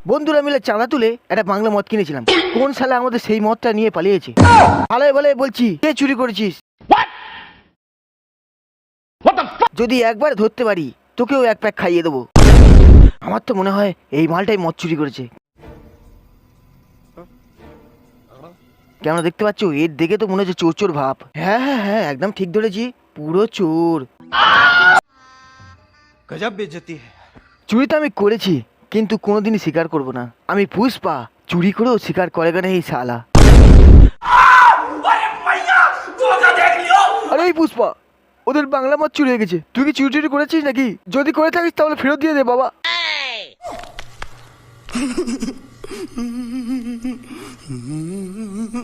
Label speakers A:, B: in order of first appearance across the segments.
A: বন্ধুরা মিলে চাঁদা তুলে একটা বাংলা মদ কিনেছিলাম। কোন সালে আমাদের সেই মদটা নিয়ে পালিয়েছে। পালাই বলে বলছি, কে চুরি করেছিস? যদি একবার ধরতে পারি তোকেও এক প্যাক খাইয়ে দেবো। আমার তো মনে হয় এই মালটাই মদ চুরি করেছে। কেমন দেখতে পাচ্ছ? এর দেখে তো মনে হচ্ছে চোর চোর ভাব। হ্যাঁ হ্যাঁ হ্যাঁ, একদম ঠিক ধরেছি, পুরো চোর।
B: গজব বেইজ্জতি।
A: চুরি তো আমি করেছি, কিন্তু কোনোদিনই স্বীকার করব না। আমি পুষ্পা, চুরি করেও স্বীকার করে কেন এই শালা। আরে এই পুষ্পা, ওদের বাংলা মদ চুরি হয়ে গেছে। তুই কি চুরি করেছিস নাকি? যদি করে থাকিস তাহলে ফেরত দিয়ে দে বাবা।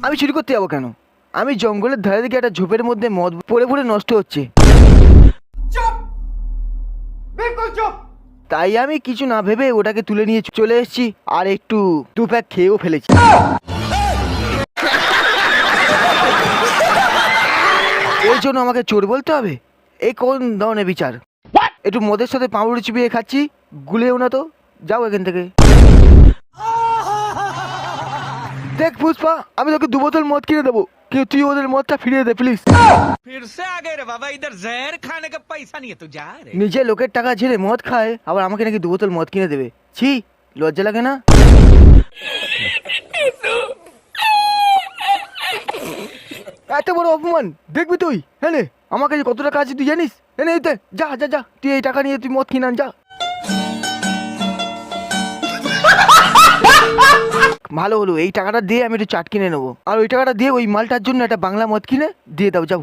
A: আমি চুরি করতে যাবো কেন? আমি জঙ্গলের ধারে দিকে একটা ঝোপের মধ্যে মদ পড়ে পড়ে নষ্ট হচ্ছে, তাই আমি কিছু না ভেবে ওটাকে তুলে নিয়ে চলে এসেছি, আর একটু দু প্যাক খেয়েও ফেলেছি। এই জন্য আমাকে চোর বলতে হবে? এই কোন ধরনের বিচার? একটু মদের সাথে পাউরুটি চিবিয়ে খাচ্ছি, গুলেও না তো। যাও এখান থেকে। দেখ পুষ্পা, আমি তোকে 2 বোতল মদ কিনে দেবো, কিন্তু তুই ওদের মদটা ফিরিয়ে দে প্লিজ।
C: फिर से आ गए रे बाबा, इधर जहर खाने का पैसा नहीं है, तू जा रे।
A: নিজে লোকের টাকা ঝেড়ে মদ খায়, আবার আমাকে নাকি 2 বোতল মদ কিনে দেবে। ছি, লজ্জা লাগে না? এত বড় অপমান দেখবি তুই? হ্যাঁ, আমার কাছে কত টাকা আছে তুই জানিস? এনে এই যা যা যা, তুই এই টাকা নিয়ে তুই মদ কিনে আন, যা। ভালো হলো, এই টাকাটা দিয়ে আমি একটু চাট কিনে নেবো, আর ওই টাকাটা দিয়ে ওই মালটার জন্য একটা বাংলা মদ কিনে দিয়ে দাও, যাও।